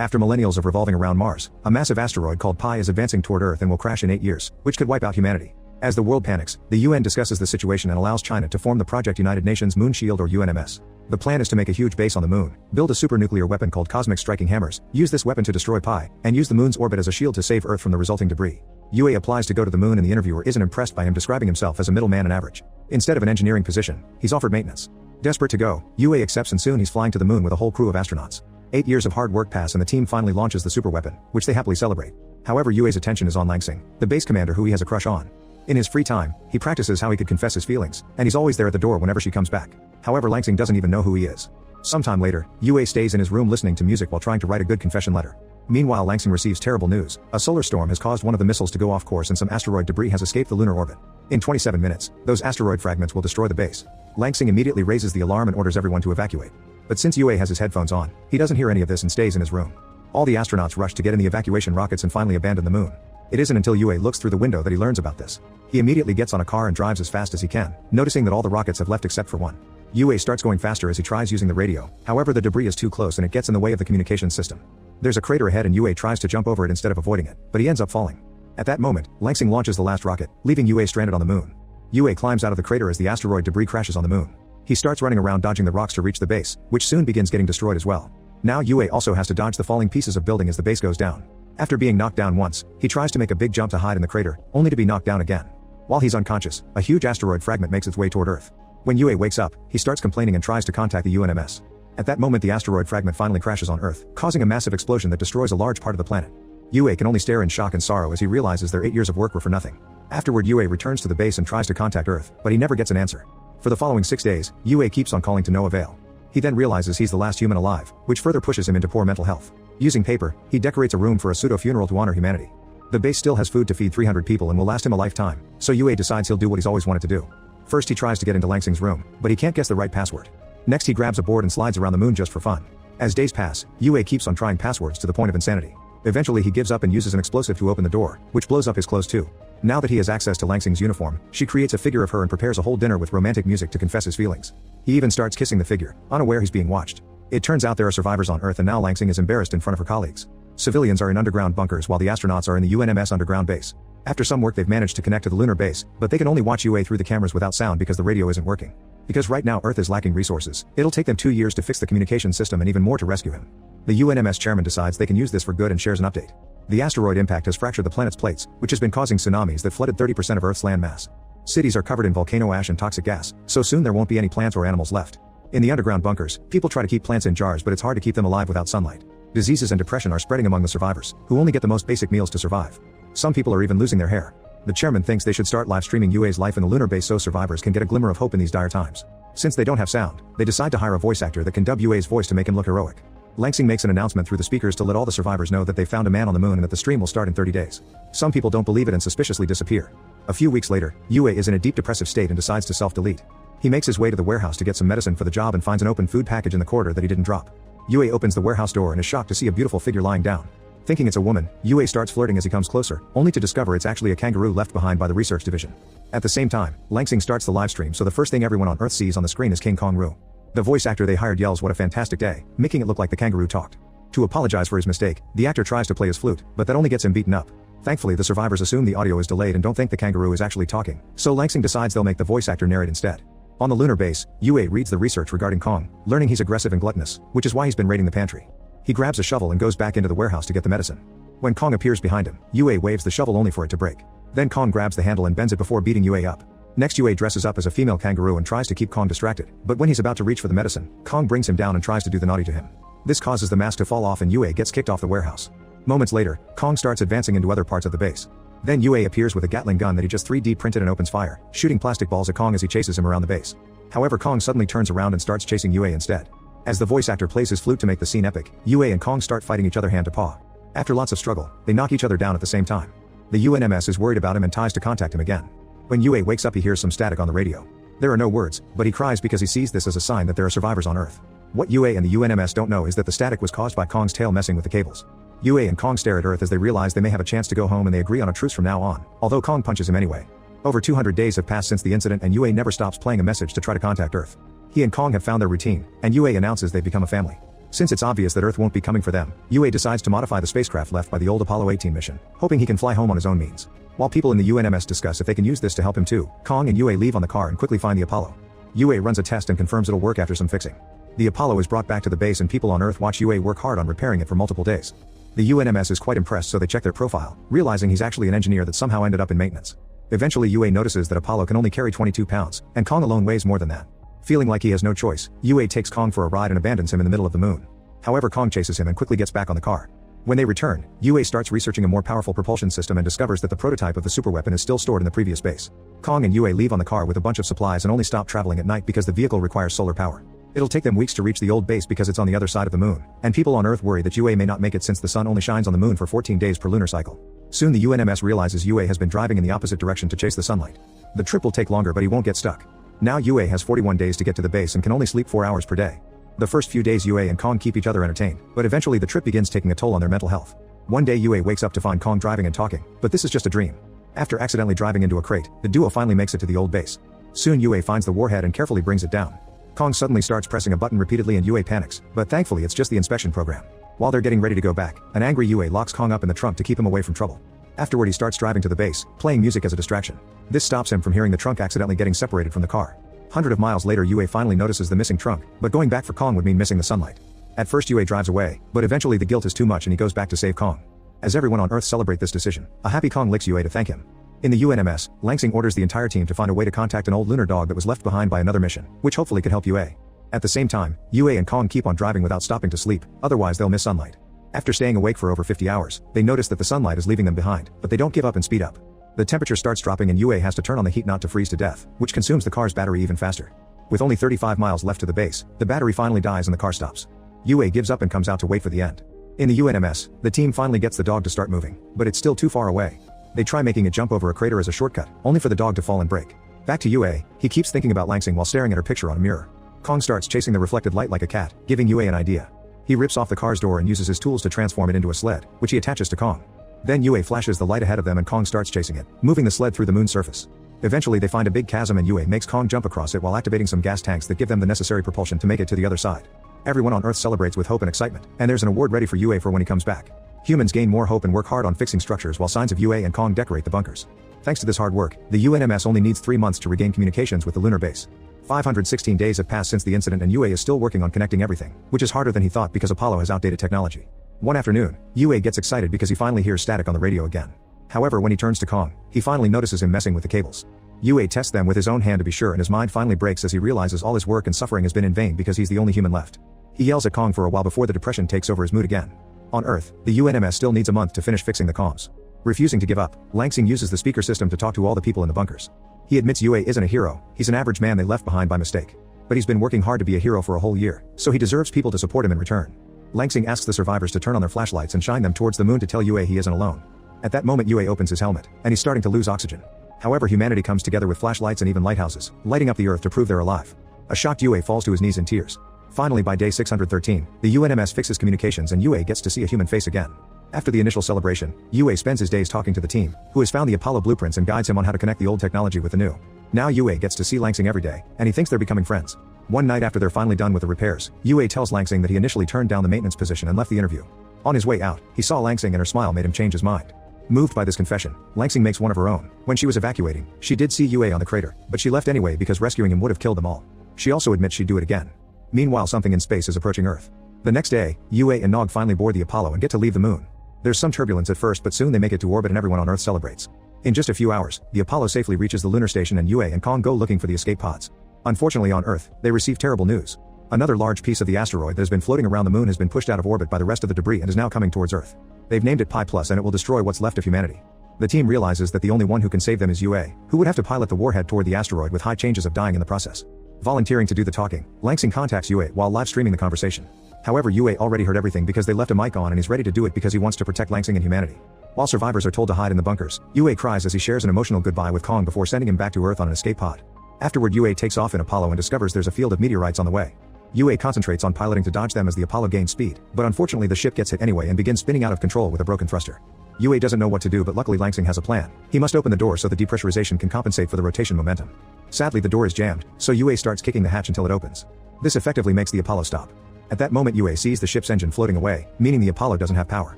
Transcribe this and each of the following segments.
After millennials of revolving around Mars, a massive asteroid called Pi is advancing toward Earth and will crash in 8 years, which could wipe out humanity. As the world panics, the UN discusses the situation and allows China to form the Project United Nations Moon Shield or UNMS. The plan is to make a huge base on the moon, build a supernuclear weapon called cosmic striking hammers, use this weapon to destroy Pi, and use the moon's orbit as a shield to save Earth from the resulting debris. UA applies to go to the moon and the interviewer isn't impressed by him describing himself as a middleman and average. Instead of an engineering position, he's offered maintenance. Desperate to go, UA accepts and soon he's flying to the moon with a whole crew of astronauts. 8 years of hard work pass and the team finally launches the superweapon, which they happily celebrate. However, UA's attention is on Langsing, the base commander who he has a crush on. In his free time, he practices how he could confess his feelings, and he's always there at the door whenever she comes back. However, Langsing doesn't even know who he is. Sometime later, UA stays in his room listening to music while trying to write a good confession letter. Meanwhile, Langsing receives terrible news. A solar storm has caused one of the missiles to go off course and some asteroid debris has escaped the lunar orbit. In 27 minutes, those asteroid fragments will destroy the base. Langsing immediately raises the alarm and orders everyone to evacuate. But since UA has his headphones on, he doesn't hear any of this and stays in his room. All the astronauts rush to get in the evacuation rockets and finally abandon the moon. It isn't until UA looks through the window that he learns about this. He immediately gets on a car and drives as fast as he can, noticing that all the rockets have left except for one. UA starts going faster as he tries using the radio, however the debris is too close and it gets in the way of the communications system. There's a crater ahead and UA tries to jump over it instead of avoiding it, but he ends up falling. At that moment, Langsing launches the last rocket, leaving UA stranded on the moon. UA climbs out of the crater as the asteroid debris crashes on the moon. He starts running around dodging the rocks to reach the base, which soon begins getting destroyed as well. Now UA also has to dodge the falling pieces of building as the base goes down. After being knocked down once, he tries to make a big jump to hide in the crater, only to be knocked down again. While he's unconscious, a huge asteroid fragment makes its way toward Earth. When UA wakes up, he starts complaining and tries to contact the UNMS. At that moment the asteroid fragment finally crashes on Earth, causing a massive explosion that destroys a large part of the planet. UA can only stare in shock and sorrow as he realizes their 8 years of work were for nothing. Afterward UA returns to the base and tries to contact Earth, but he never gets an answer. For the following 6 days, UA keeps on calling to no avail. He then realizes he's the last human alive, which further pushes him into poor mental health. Using paper, he decorates a room for a pseudo-funeral to honor humanity. The base still has food to feed 300 people and will last him a lifetime, so UA decides he'll do what he's always wanted to do. First he tries to get into Langsing's room, but he can't guess the right password. Next he grabs a board and slides around the moon just for fun. As days pass, UA keeps on trying passwords to the point of insanity. Eventually he gives up and uses an explosive to open the door, which blows up his clothes too. Now that he has access to Langsing's uniform, she creates a figure of her and prepares a whole dinner with romantic music to confess his feelings. He even starts kissing the figure, unaware he's being watched. It turns out there are survivors on Earth and now Langsing is embarrassed in front of her colleagues. Civilians are in underground bunkers while the astronauts are in the UNMS underground base. After some work they've managed to connect to the lunar base, but they can only watch UA through the cameras without sound because the radio isn't working. Because right now Earth is lacking resources, it'll take them 2 years to fix the communication system and even more to rescue him. The UNMS chairman decides they can use this for good and shares an update. The asteroid impact has fractured the planet's plates, which has been causing tsunamis that flooded 30% of Earth's land mass. Cities are covered in volcano ash and toxic gas, so soon there won't be any plants or animals left. In the underground bunkers, people try to keep plants in jars but it's hard to keep them alive without sunlight. Diseases and depression are spreading among the survivors, who only get the most basic meals to survive. Some people are even losing their hair. The chairman thinks they should start live streaming UA's life in the lunar base so survivors can get a glimmer of hope in these dire times. Since they don't have sound, they decide to hire a voice actor that can dub UA's voice to make him look heroic. Langsing makes an announcement through the speakers to let all the survivors know that they found a man on the moon and that the stream will start in 30 days. Some people don't believe it and suspiciously disappear. A few weeks later, UA is in a deep depressive state and decides to self-delete. He makes his way to the warehouse to get some medicine for the job and finds an open food package in the corridor that he didn't drop. UA opens the warehouse door and is shocked to see a beautiful figure lying down. Thinking it's a woman, UA starts flirting as he comes closer, only to discover it's actually a kangaroo left behind by the research division. At the same time, Langsing starts the live stream so the first thing everyone on Earth sees on the screen is King Kong Roo. The voice actor they hired yells what a fantastic day, making it look like the kangaroo talked. To apologize for his mistake, the actor tries to play his flute, but that only gets him beaten up. Thankfully the survivors assume the audio is delayed and don't think the kangaroo is actually talking, so Langsing decides they'll make the voice actor narrate instead. On the lunar base, UA reads the research regarding Kong, learning he's aggressive and gluttonous, which is why he's been raiding the pantry. He grabs a shovel and goes back into the warehouse to get the medicine. When Kong appears behind him, UA waves the shovel only for it to break. Then Kong grabs the handle and bends it before beating UA up. Next UA dresses up as a female kangaroo and tries to keep Kong distracted, but when he's about to reach for the medicine, Kong brings him down and tries to do the naughty to him. This causes the mask to fall off and UA gets kicked off the warehouse. Moments later, Kong starts advancing into other parts of the base. Then UA appears with a Gatling gun that he just 3D printed and opens fire, shooting plastic balls at Kong as he chases him around the base. However, Kong suddenly turns around and starts chasing UA instead. As the voice actor plays his flute to make the scene epic, UA and Kong start fighting each other hand to paw. After lots of struggle, they knock each other down at the same time. The UNMS is worried about him and tries to contact him again. When UA wakes up he hears some static on the radio. There are no words, but he cries because he sees this as a sign that there are survivors on Earth. What UA and the UNMS don't know is that the static was caused by Kong's tail messing with the cables. UA and Kong stare at Earth as they realize they may have a chance to go home and they agree on a truce from now on, although Kong punches him anyway. Over 200 days have passed since the incident and UA never stops playing a message to try to contact Earth. He and Kong have found their routine, and UA announces they've become a family. Since it's obvious that Earth won't be coming for them, Yue decides to modify the spacecraft left by the old Apollo 18 mission, hoping he can fly home on his own means. While people in the UNMS discuss if they can use this to help him too, Kong and Yue leave on the car and quickly find the Apollo. Yue runs a test and confirms it'll work after some fixing. The Apollo is brought back to the base and people on Earth watch Yue work hard on repairing it for multiple days. The UNMS is quite impressed, so they check their profile, realizing he's actually an engineer that somehow ended up in maintenance. Eventually Yue notices that Apollo can only carry 22 pounds, and Kong alone weighs more than that. Feeling like he has no choice, Yue takes Kong for a ride and abandons him in the middle of the moon. However, Kong chases him and quickly gets back on the car. When they return, Yue starts researching a more powerful propulsion system and discovers that the prototype of the superweapon is still stored in the previous base. Kong and Yue leave on the car with a bunch of supplies and only stop traveling at night because the vehicle requires solar power. It'll take them weeks to reach the old base because it's on the other side of the moon, and people on Earth worry that Yue may not make it since the sun only shines on the moon for 14 days per lunar cycle. Soon the UNMS realizes Yue has been driving in the opposite direction to chase the sunlight. The trip will take longer, but he won't get stuck. Now Yue has 41 days to get to the base and can only sleep 4 hours per day. The first few days Yue and Kong keep each other entertained, but eventually the trip begins taking a toll on their mental health. One day Yue wakes up to find Kong driving and talking, but this is just a dream. After accidentally driving into a crate, the duo finally makes it to the old base. Soon Yue finds the warhead and carefully brings it down. Kong suddenly starts pressing a button repeatedly and Yue panics, but thankfully it's just the inspection program. While they're getting ready to go back, an angry Yue locks Kong up in the trunk to keep him away from trouble. Afterward he starts driving to the base, playing music as a distraction. This stops him from hearing the trunk accidentally getting separated from the car. Hundreds of miles later Yue finally notices the missing trunk, but going back for Kong would mean missing the sunlight. At first Yue drives away, but eventually the guilt is too much and he goes back to save Kong. As everyone on Earth celebrate this decision, a happy Kong licks Yue to thank him. In the UNMS, Langsing orders the entire team to find a way to contact an old lunar dog that was left behind by another mission, which hopefully could help Yue. At the same time, Yue and Kong keep on driving without stopping to sleep, otherwise they'll miss sunlight. After staying awake for over 50 hours, they notice that the sunlight is leaving them behind, but they don't give up and speed up. The temperature starts dropping and Yue has to turn on the heat not to freeze to death, which consumes the car's battery even faster. With only 35 miles left to the base, the battery finally dies and the car stops. Yue gives up and comes out to wait for the end. In the UNMS, the team finally gets the dog to start moving, but it's still too far away. They try making it jump over a crater as a shortcut, only for the dog to fall and break. Back to Yue, he keeps thinking about Langsing while staring at her picture on a mirror. Kong starts chasing the reflected light like a cat, giving Yue an idea. He rips off the car's door and uses his tools to transform it into a sled, which he attaches to Kong. Then Yue flashes the light ahead of them and Kong starts chasing it, moving the sled through the moon's surface. Eventually they find a big chasm and Yue makes Kong jump across it while activating some gas tanks that give them the necessary propulsion to make it to the other side. Everyone on Earth celebrates with hope and excitement, and there's an award ready for Yue for when he comes back. Humans gain more hope and work hard on fixing structures while signs of Yue and Kong decorate the bunkers. Thanks to this hard work, the UNMS only needs 3 months to regain communications with the lunar base. 516 days have passed since the incident and Yue is still working on connecting everything, which is harder than he thought because Apollo has outdated technology. One afternoon, Yue gets excited because he finally hears static on the radio again. However, when he turns to Kong, he finally notices him messing with the cables. Yue tests them with his own hand to be sure and his mind finally breaks as he realizes all his work and suffering has been in vain because he's the only human left. He yells at Kong for a while before the depression takes over his mood again. On Earth, the UNMS still needs a month to finish fixing the comms. Refusing to give up, Langsing uses the speaker system to talk to all the people in the bunkers. He admits Yue isn't a hero, he's an average man they left behind by mistake. But he's been working hard to be a hero for a whole year, so he deserves people to support him in return. Langsing asks the survivors to turn on their flashlights and shine them towards the moon to tell Yue he isn't alone. At that moment Yue opens his helmet, and he's starting to lose oxygen. However, humanity comes together with flashlights and even lighthouses, lighting up the Earth to prove they're alive. A shocked Yue falls to his knees in tears. Finally, by day 613, the UNMS fixes communications and Yue gets to see a human face again. After the initial celebration, Yue spends his days talking to the team, who has found the Apollo blueprints and guides him on how to connect the old technology with the new. Now Yue gets to see Langsing every day, and he thinks they're becoming friends. One night after they're finally done with the repairs, Yue tells Langsing that he initially turned down the maintenance position and left the interview. On his way out, he saw Langsing and her smile made him change his mind. Moved by this confession, Langsing makes one of her own. When she was evacuating, she did see Yue on the crater, but she left anyway because rescuing him would have killed them all. She also admits she'd do it again. Meanwhile, something in space is approaching Earth. The next day, Yue and Nog finally board the Apollo and get to leave the moon. There's some turbulence at first, but soon they make it to orbit and everyone on Earth celebrates. In just a few hours, the Apollo safely reaches the lunar station and Yue and Kong go looking for the escape pods. Unfortunately, on Earth, they receive terrible news. Another large piece of the asteroid that has been floating around the moon has been pushed out of orbit by the rest of the debris and is now coming towards Earth. They've named it Pi Plus and it will destroy what's left of humanity. The team realizes that the only one who can save them is Yue, who would have to pilot the warhead toward the asteroid with high chances of dying in the process. Volunteering to do the talking, Langsing contacts Yue while live streaming the conversation. However, Yue already heard everything because they left a mic on and he's ready to do it because he wants to protect Langsing and humanity. While survivors are told to hide in the bunkers, Yue cries as he shares an emotional goodbye with Kong before sending him back to Earth on an escape pod. Afterward, Yue takes off in Apollo and discovers there's a field of meteorites on the way. Yue concentrates on piloting to dodge them as the Apollo gains speed, but unfortunately the ship gets hit anyway and begins spinning out of control with a broken thruster. Yue doesn't know what to do, but luckily Langsing has a plan. He must open the door so the depressurization can compensate for the rotation momentum. Sadly, the door is jammed, so Yue starts kicking the hatch until it opens. This effectively makes the Apollo stop. At that moment Yue sees the ship's engine floating away, meaning the Apollo doesn't have power.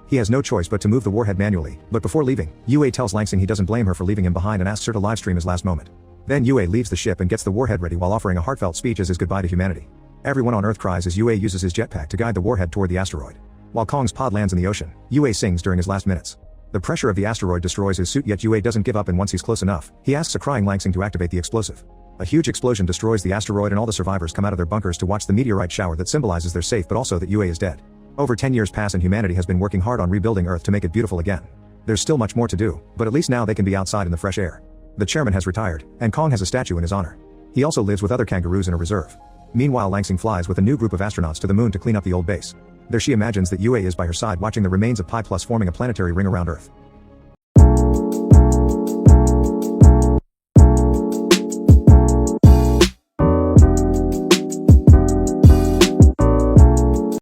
He has no choice but to move the warhead manually, but before leaving, Yue tells Langsing he doesn't blame her for leaving him behind and asks her to livestream his last moment. Then Yue leaves the ship and gets the warhead ready while offering a heartfelt speech as his goodbye to humanity. Everyone on Earth cries as Yue uses his jetpack to guide the warhead toward the asteroid. While Kong's pod lands in the ocean, Yue sings during his last minutes. The pressure of the asteroid destroys his suit, yet Yue doesn't give up, and once he's close enough, he asks a crying Langsing to activate the explosive. A huge explosion destroys the asteroid and all the survivors come out of their bunkers to watch the meteorite shower that symbolizes they're safe but also that Yue is dead. Over 10 years pass and humanity has been working hard on rebuilding Earth to make it beautiful again. There's still much more to do, but at least now they can be outside in the fresh air. The chairman has retired, and Kong has a statue in his honor. He also lives with other kangaroos in a reserve. Meanwhile Langsing flies with a new group of astronauts to the moon to clean up the old base. There she imagines that Yue is by her side watching the remains of Pi Plus forming a planetary ring around Earth.